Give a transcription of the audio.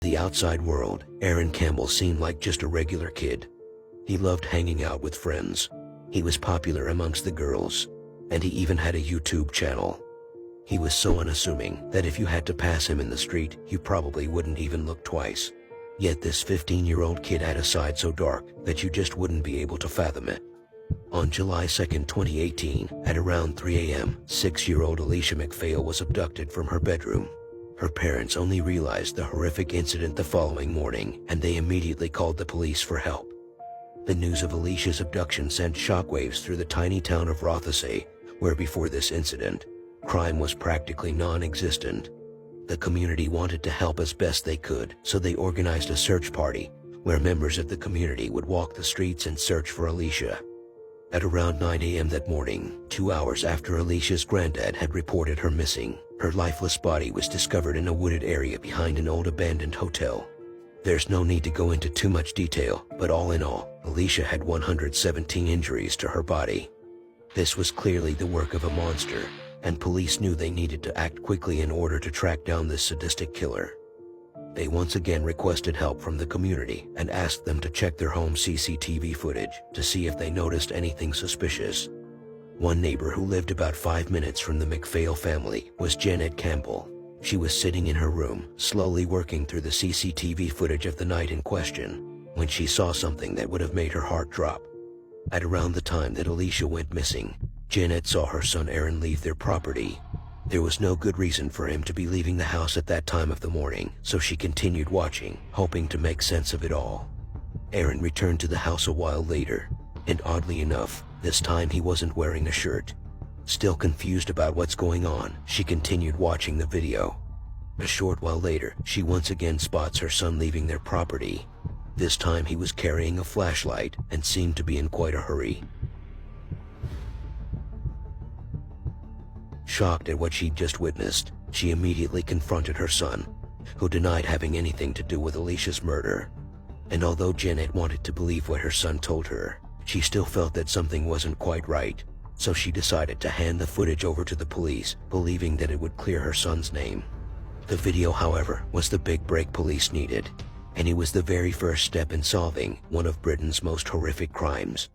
the outside world, Aaron Campbell seemed like just a regular kid. He loved hanging out with friends. He was popular amongst the girls, and he even had a YouTube channel. He was so unassuming that if you had to pass him in the street, you probably wouldn't even look twice. Yet this 15-year-old kid had a side so dark that you just wouldn't be able to fathom it. On July 2, 2018, at around 3 a.m., 6-year-old Alicia McPhail was abducted from her bedroom. Her parents only realized the horrific incident the following morning, and they immediately called the police for help. The news of Alicia's abduction sent shockwaves through the tiny town of Rothesay, where before this incident, crime was practically non-existent. The community wanted to help as best they could, so they organized a search party, where members of the community would walk the streets and search for Alicia. At around 9 a.m. that morning, 2 hours after Alicia's granddad had reported her missing, her lifeless body was discovered in a wooded area behind an old abandoned hotel. There's no need to go into too much detail, but all in all, Alicia had 117 injuries to her body. This was clearly the work of a monster, and police knew they needed to act quickly in order to track down this sadistic killer. They once again requested help from the community and asked them to check their home CCTV footage to see if they noticed anything suspicious. One neighbor who lived about 5 minutes from the McPhail family was Aaron Campbell. She was sitting in her room, slowly working through the CCTV footage of the night in question, when she saw something that would have made her heart drop. At around the time that Alicia went missing, Janet saw her son Aaron leave their property. There was no good reason for him to be leaving the house at that time of the morning, so she continued watching, hoping to make sense of it all. Aaron returned to the house a while later, and oddly enough, this time he wasn't wearing a shirt. Still confused about what's going on, she continued watching the video. A short while later, she once again spots her son leaving their property. This time he was carrying a flashlight and seemed to be in quite a hurry. Shocked at what she'd just witnessed, she immediately confronted her son, who denied having anything to do with Alicia's murder. And although Janet wanted to believe what her son told her, she still felt that something wasn't quite right, so she decided to hand the footage over to the police, believing that it would clear her son's name. The video, however, was the big break police needed, and it was the very first step in solving one of Britain's most horrific crimes.